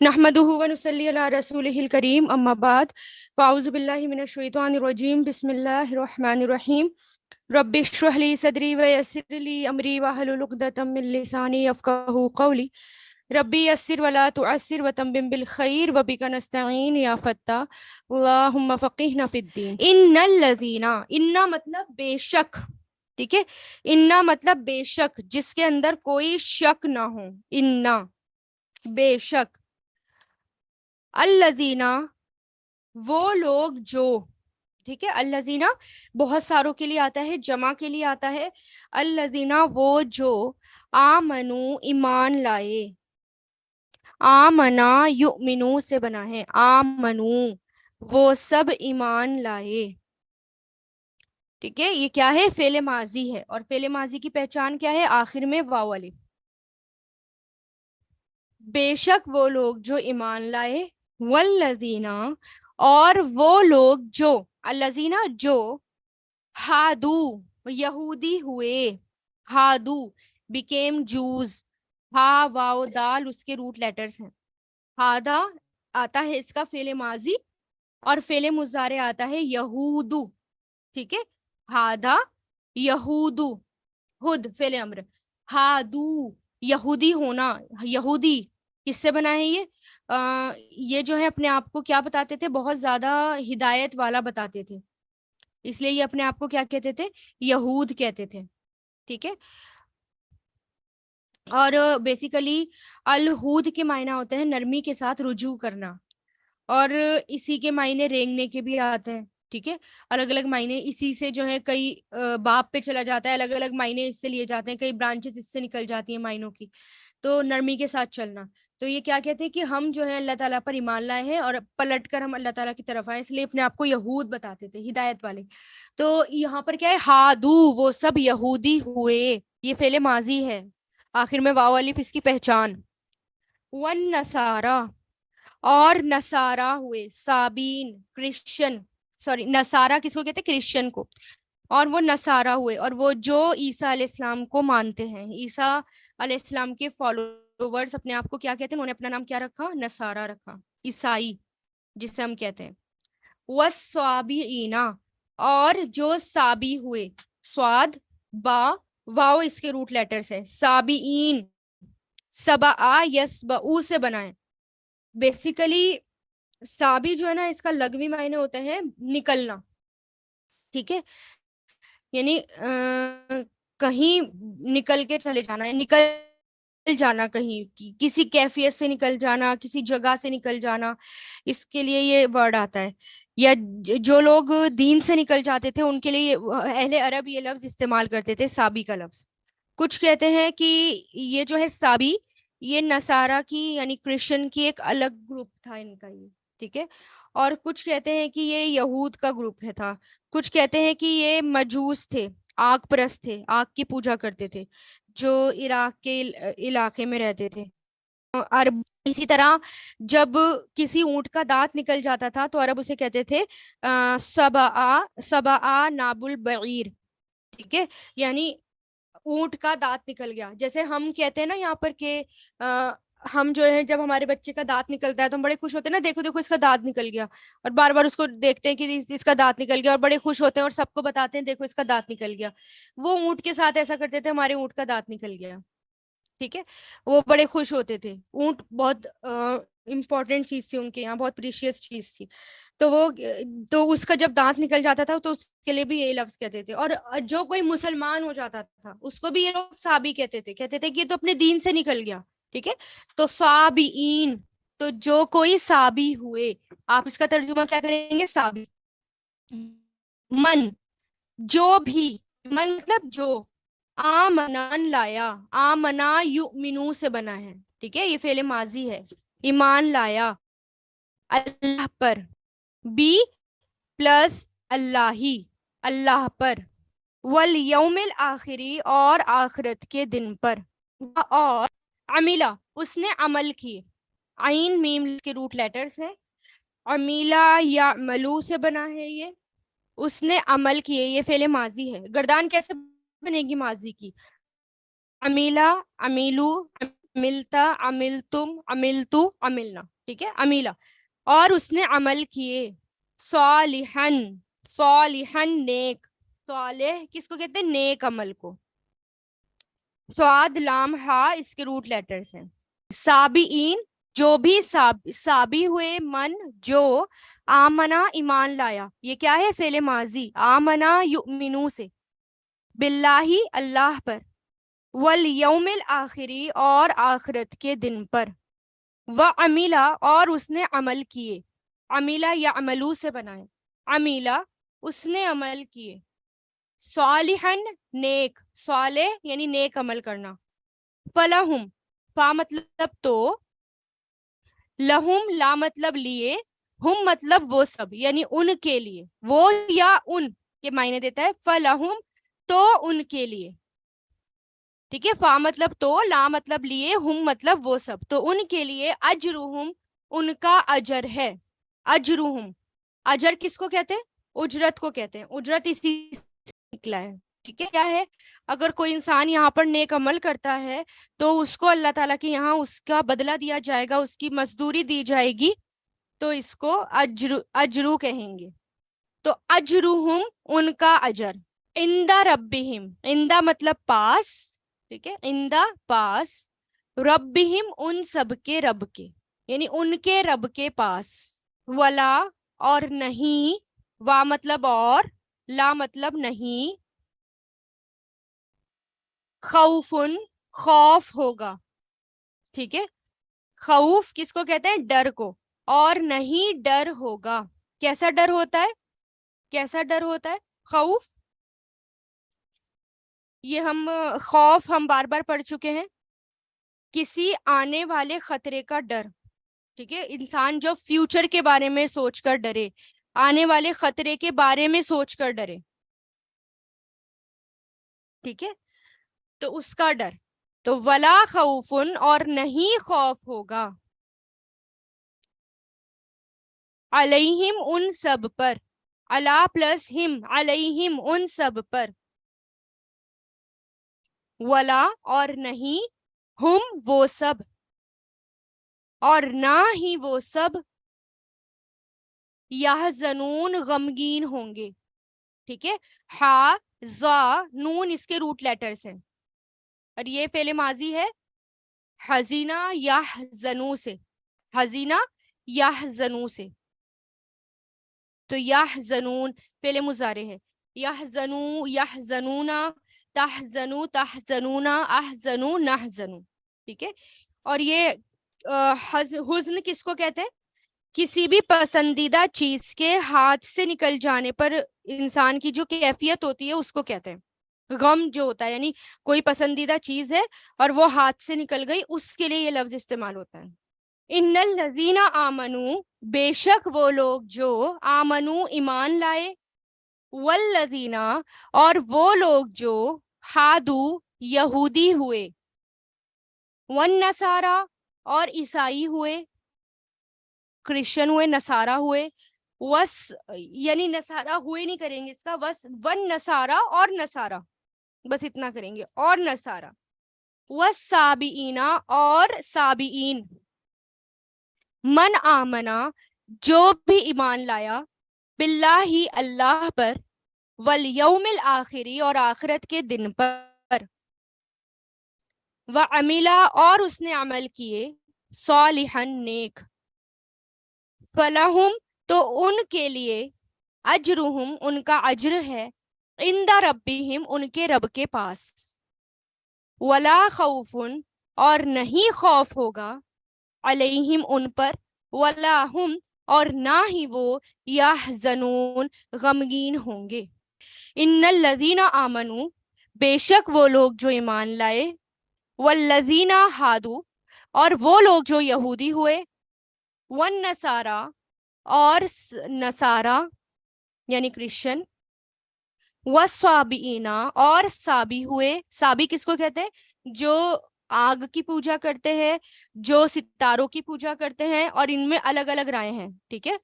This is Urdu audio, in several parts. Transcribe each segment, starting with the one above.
نحمده ونصلي على رسوله الكريم اما بعد فاعوذ بالله من الشیطان الرجیم بسم اللہ الرحمن الرحیم رب اشرح لي صدری ويسر لي امری واحلل عقدۃ من لسانی یفقهوا قولی ربی یسر ولا تعسر وتمم بالخیر وبک نستعین یا فتاح اللہم فقہنا فی الدین۔ ان الذین، انا مطلب بے شک، ٹھیک ہے، انا مطلب بے شک جس کے اندر کوئی شک نہ ہو، انا بے شک، الذین وہ لوگ جو، ٹھیک ہے، الذین بہت ساروں کے لیے آتا ہے، جمع کے لیے آتا ہے، الذین وہ جو آمنو ایمان لائے، آمنا یؤمنو سے بنا ہے، آمنو وہ سب ایمان لائے، ٹھیک ہے، یہ کیا ہے؟ فعل ماضی ہے، اور فعل ماضی کی پہچان کیا ہے؟ آخر میں واو الف۔ بے شک وہ لوگ جو ایمان لائے، والذین اور وہ لوگ جو، الذین جو، ہادو یہودی ہوئے، ہادو بیکیم جوز، ہا واو دال اس کے روٹ لیٹرز ہیں، ہادا آتا ہے اس کا فعل ماضی، اور فعل مضارع آتا ہے یہودو، ٹھیک ہے، ہادا یہودو، ہد فعل امر، ہادو یہودی ہونا، یہودی کس سے بنا ہے یہ جو ہے اپنے آپ کو کیا بتاتے تھے؟ بہت زیادہ ہدایت والا بتاتے تھے، اس لیے یہ اپنے آپ کو کیا کہتے تھے؟ یہود کہتے تھے، ٹھیک ہے۔ اور بیسیکلی الہود کے معنی ہوتے ہیں نرمی کے ساتھ رجوع کرنا، اور اسی کے معنی رینگنے کے بھی آتے ہیں، ٹھیک ہے، الگ الگ معنی اسی سے جو ہے، کئی باپ پہ چلا جاتا ہے، الگ الگ معنی اس سے لیے جاتے ہیں، کئی برانچز اس سے نکل جاتی ہیں معنوں کی، تو نرمی کے ساتھ چلنا، تو یہ کیا کہتے ہیں کہ ہم جو ہے اللہ تعالیٰ پر ایمان لائے ہیں اور پلٹ کر ہم اللہ تعالیٰ کی طرف آئے، اس لیے اپنے آپ کو یہود بتاتے تھے، ہدایت والے۔ تو یہاں پر کیا ہے؟ ہادو وہ سب یہودی ہوئے، یہ فعل ماضی ہے، آخر میں واو الف اس کی پہچان۔ والنصارى اور نصارہ ہوئے، سابین کرسچن، سوری نصارہ کس کو کہتے ہیں؟ کرسچن کو، اور وہ نصارہ ہوئے، اور وہ جو عیسیٰ علیہ السلام کو مانتے ہیں، عیسیٰ علیہ السلام کے فالوورز اپنے آپ کو کیا کہتے ہیں؟ انہوں نے اپنا نام کیا رکھا؟ نصارہ رکھا، عیسائی جسے ہم کہتے ہیں۔ والصابئین اور جو سابی ہوئے، سواد با واو اس کے روٹ لیٹرز ہیں، سابئین سبا یسبعو سے بنائیں، بیسیکلی سابی جو ہے نا اس کا لغوی معنی ہوتے ہیں نکلنا، ٹھیک ہے، یعنی کہیں نکل کے چلے جانا ہے، نکل جانا، کہیں کسی کیفیت سے نکل جانا، کسی جگہ سے نکل جانا، اس کے لیے یہ ورڈ آتا ہے۔ یا جو لوگ دین سے نکل جاتے تھے ان کے لیے اہل عرب یہ لفظ استعمال کرتے تھے، سابی کا لفظ۔ کچھ کہتے ہیں کہ یہ جو ہے سابی، یہ نصارہ کی یعنی کرسچن کی ایک الگ گروپ تھا ان کا، یہ ٹھیک ہے، اور کچھ کہتے ہیں کہ یہ یہود کا گروپ ہے تھا، کچھ کہتے ہیں کہ یہ مجوس تھے، آگ پرست تھے، آگ کی پوجا کرتے تھے، جو عراق کے علاقے میں رہتے تھے۔ عرب اسی طرح جب کسی اونٹ کا دانت نکل جاتا تھا تو عرب اسے کہتے تھے سبع ناب البعیر، ٹھیک ہے، یعنی اونٹ کا دانت نکل گیا، جیسے ہم کہتے ہیں نا یہاں پر کہ ہم جو ہے جب ہمارے بچے کا دانت نکلتا ہے تو ہم بڑے خوش ہوتے ہیں نا، دیکھو دیکھو اس کا دانت نکل گیا، اور بار بار اس کو دیکھتے ہیں کہ اس کا دانت نکل گیا، اور بڑے خوش ہوتے ہیں اور سب کو بتاتے ہیں دیکھو اس کا دانت نکل گیا۔ وہ اونٹ کے ساتھ ایسا کرتے تھے، ہمارے اونٹ کا دانت نکل گیا، ٹھیک ہے، وہ بڑے خوش ہوتے تھے، اونٹ بہت امپورٹنٹ چیز تھی ان کے یہاں، بہت پریشیس چیز تھی، تو اس کا جب دانت نکل جاتا تھا تو اس کے لیے بھی یہی لفظ کہتے تھے، اور جو کوئی مسلمان ہو جاتا تھا اس کو بھی یہ لوگ صابی کہتے تھے کہ یہ تو اپنے دین سے نکل گیا، ٹھیک ہے، تو صابئین تو جو کوئی صابی ہوئے، آپ اس کا ترجمہ کیا کریں گے؟ صابی، من جو بھی، من مطلب جو، آمنان لایا، آمنا یؤمنو سے بنا ہے، ٹھیک ہے، یہ فعل ماضی ہے، ایمان لایا اللہ پر، بی پلس اللہ ہی، اللہ پر، والیوم الآخری اور آخرت کے دن پر، اور عملہ اس نے عمل کی، عین میم کے روٹ لیٹرز ہیں، عملہ یعملو سے بنا ہے، یہ اس نے عمل کیے، یہ فعل ماضی ہے، گردان کیسے بنے گی ماضی کی؟ عمیلہ، عمیلو، عملتا عملتم عملتو عملنا، ٹھیک ہے، عمیلا، اور اس نے عمل کیے، صالحن صالحن نیک، صالح کس کو کہتے ہیں؟ نیک عمل کو، سعاد لام ہا اس کے روٹ لیٹرز ہیں، سابئین جو بھی سابی ہوئے، من جو، آمنا ایمان لایا، یہ کیا ہے؟ فعل ماضی، آمنا یؤمنو سے، باللہ اللہ پر، والیوم الآخری اور آخرت کے دن پر، وعملا اور اس نے عمل کیے، عملا یا عملو سے بنائے، عملا اس نے عمل کیے، صالحن نیک، صالح یعنی نیک عمل کرنا، فلہم فا مطلب تو، لہم لا مطلب لیے، ہم مطلب وہ سب، یعنی ان کے لیے، وہ یا ان کے معنی دیتا ہے، فلہم تو ان کے لیے، ٹھیک ہے، فا مطلب تو، لا مطلب لیے، ہم مطلب وہ سب، تو ان کے لیے اجرہم ان کا اجر ہے، اجرہم، اجر کس کو کہتے ہیں؟ اجرت کو کہتے ہیں، اجرت اسی سے نکلا ہے، ٹھیک ہے، کیا ہے؟ اگر کوئی انسان یہاں پر نیک عمل کرتا ہے تو اس کو اللہ تعالیٰ کے یہاں اس کا بدلہ دیا جائے گا، اس کی مزدوری دی جائے گی، تو اس کو اجرو کہیں گے، تو اجرہم ان کا اجر، عند ربہم، عند مطلب پاس، ٹھیک ہے، عند پاس، ربہم ان سب کے رب کے، یعنی ان کے رب کے پاس، ولا اور نہیں، وا مطلب اور، لا مطلب نہیں، خوفن خوف ہوگا، ٹھیک ہے، خوف کس کو کہتے ہیں؟ ڈر کو، اور نہیں ڈر ہوگا، کیسا ڈر ہوتا ہے؟ کیسا ڈر ہوتا ہے خوف؟ یہ ہم خوف ہم بار بار پڑھ چکے ہیں، کسی آنے والے خطرے کا ڈر، ٹھیک ہے، انسان جو فیوچر کے بارے میں سوچ کر ڈرے، آنے والے خطرے کے بارے میں سوچ کر ڈرے، ٹھیک ہے، تو اس کا ڈر، تو ولا خوفن اور نہیں خوف ہوگا، علیہم ان سب پر، علا پلس ہم، علیہم ان سب پر، ولا اور نہیں، ہم وہ سب، اور نہ ہی وہ سب، یحزنون غمگین ہوں گے، ٹھیک ہے، ہا زا نون اس کے روٹ لیٹرز ہیں، اور یہ فعل ماضی ہے حزینہ یحزنو سے، حزینہ یحزنو سے، تو یحزنون فعل مضارع ہے، یحزنو یحزنونا، تحزنو تحزنونا، احزنو نحزنو، ٹھیک ہے، اور یہ حزن کس کو کہتے ہیں؟ کسی بھی پسندیدہ چیز کے ہاتھ سے نکل جانے پر انسان کی جو کیفیت ہوتی ہے اس کو کہتے ہیں، غم جو ہوتا ہے، یعنی کوئی پسندیدہ چیز ہے اور وہ ہاتھ سے نکل گئی، اس کے لیے یہ لفظ استعمال ہوتا ہے، ان الذین آمنو بے شک وہ لوگ جو، آمنو ایمان لائے، والذین اور وہ لوگ جو، ہادو یہودی ہوئے، والنصارى اور عیسائی ہوئے، کرسچن ہوئے، نصارہ ہوئے، وس یعنی نصارہ ہوئے نہیں کریں گے اس کا، وس ون نصارہ اور نصارہ، بس اتنا کریں گے، اور نصارہ، والسابئین اور سابئین، من آمنا جو بھی ایمان لایا، باللہ اللہ پر، والیوم الآخری اور آخرت کے دن پر، وعملا اور اس نے عمل کیے، صالحن نیک، فلہم تو ان کے لیے، اجرہم ان کا اجر ہے، عند ربہم ان کے رب کے پاس، ولا خوفن اور نہیں خوف ہوگا، علیہم ان پر، ولا ہم اور نہ ہی وہ، یحزنون غمگین ہوں گے، ان الذین آمنو بے شک وہ لوگ جو ایمان لائے، والذین ہادو اور وہ لوگ جو یہودی ہوئے، والنصارى اور نصارہ یعنی کرسچن، والصابئین اور سابی ہوئے، سابی کس کو کہتے ہیں؟ جو آگ کی پوجا کرتے ہیں، جو ستاروں کی پوجا کرتے ہیں، اور ان میں الگ الگ رائے ہیں، ٹھیک ہے،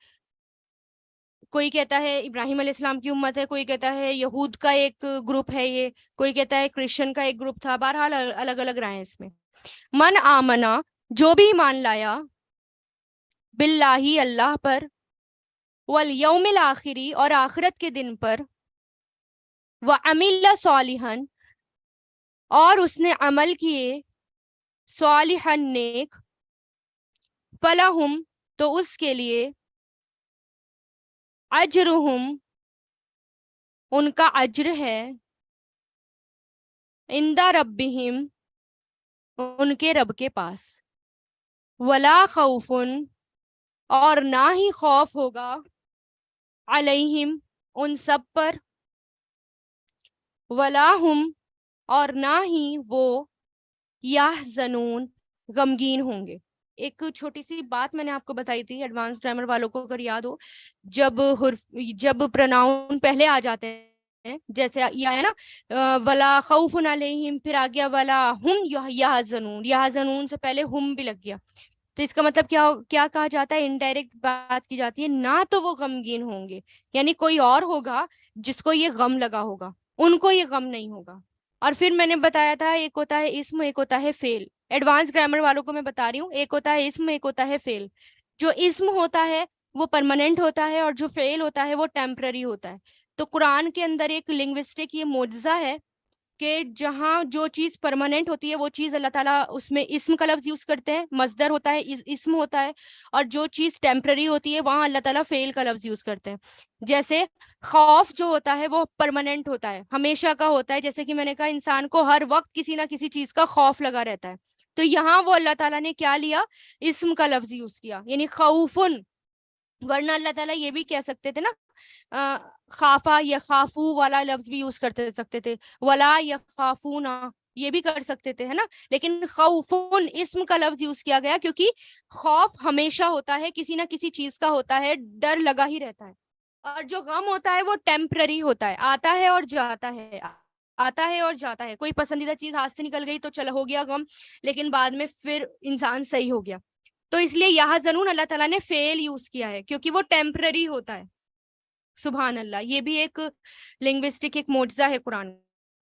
کوئی کہتا ہے ابراہیم علیہ السلام کی امت ہے، کوئی کہتا ہے یہود کا ایک گروپ ہے یہ، کوئی کہتا ہے کرسچن کا ایک گروپ تھا، بہرحال الگ الگ رائے ہیں اس میں، من آمنا جو بھی ایمان لایا، باللہ اللہ پر، والیوم الآخری اور آخرت کے دن پر، وعمل صالحا اور اس نے عمل کیے صالحا نیک، فلہم تو اس کے لیے، اجرہم ان کا اجر ہے، عند ربہم ان کے رب کے پاس، ولا خوف اور نہ ہی خوف ہوگا، علیہم ان سب پر، ولا ہم اور نہ ہی وہ، یحزنون غمگین ہوں گے۔ ایک چھوٹی سی بات میں نے آپ کو بتائی تھی ایڈوانس گرامر والوں کو اگر یاد ہو، جب پروناؤن پہلے آ جاتے ہیں، جیسے یہ ہے نا ولا خوف علیہم، پھر آ گیا ولا ہم یحزنون، یحزنون سے پہلے ہم بھی لگ گیا، تو اس کا مطلب کیا کہا جاتا ہے، انڈائریکٹ بات کی جاتی ہے، نہ تو وہ غمگین ہوں گے، یعنی کوئی اور ہوگا جس کو یہ غم لگا ہوگا، ان کو یہ غم نہیں ہوگا۔ اور پھر میں نے بتایا تھا ایک ہوتا ہے اسم، ایک ہوتا ہے فعل، ایڈوانس گرامر والوں کو میں بتا رہی ہوں، ایک ہوتا ہے اسم، ایک ہوتا ہے فعل۔ جو اسم ہوتا ہے وہ پرماننٹ ہوتا ہے، اور جو فعل ہوتا ہے وہ ٹیمپرری ہوتا ہے۔ تو قرآن کے اندر ایک لنگوسٹک یہ معجزہ ہے کہ جہاں جو چیز پرماننٹ ہوتی ہے وہ چیز اللہ تعالیٰ اس میں اسم کا لفظ یوز کرتے ہیں، مصدر ہوتا ہے، اسم ہوتا ہے، اور جو چیز ٹیمپرری ہوتی ہے وہاں اللہ تعالیٰ فعل کا لفظ یوز کرتے ہیں۔ جیسے خوف جو ہوتا ہے وہ پرماننٹ ہوتا ہے، ہمیشہ کا ہوتا ہے، جیسے کہ میں نے کہا انسان کو ہر وقت کسی نہ کسی چیز کا خوف لگا رہتا ہے، تو یہاں وہ اللہ تعالیٰ نے کیا لیا، اسم کا لفظ یوز کیا، یعنی خوفن، ورنہ اللہ تعالیٰ یہ بھی کہہ سکتے تھے نا خافا یا خافو والا لفظ بھی یوز کرتے سکتے تھے، ولا یا خافونا یہ بھی کر سکتے تھے، ہے نا، لیکن خوفن اسم کا لفظ یوز کیا گیا کیونکہ خوف ہمیشہ ہوتا ہے، کسی نہ کسی چیز کا ہوتا ہے، ڈر لگا ہی رہتا ہے، اور جو غم ہوتا ہے وہ ٹیمپرری ہوتا ہے، آتا ہے اور جاتا ہے، آتا ہے اور جاتا ہے، کوئی پسندیدہ چیز ہاتھ سے نکل گئی تو چل ہو گیا غم، لیکن بعد میں پھر انسان صحیح ہو گیا، تو اس لیے یہاں ضرور اللہ تعالیٰ نے فعل یوز کیا ہے کیونکہ وہ ٹیمپرری ہوتا ہے۔ سبحان اللہ، یہ بھی ایک لنگوسٹک ایک معجزہ ہے قرآن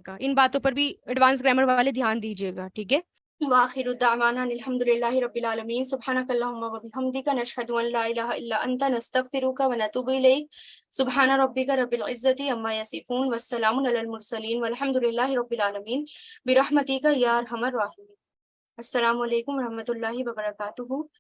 کا، ان باتوں پر بھی ایڈوانس گرامر والے دھیان دیجیے گا، ٹھیک ہے۔ وآخر دعوانا الحمد للہ رب العالمین، سبحانک اللہم وبحمدک، نشہد ان لا الہ الا انت، نستغفرک ونتوب الیک، سبحان ربک رب العزت عما یصفون، والسلام علی المرسلین، والحمد للہ رب العالمین، برحمتک یا ارحم الراحمین۔ السلام علیکم ورحمۃ اللہ وبرکاتہ۔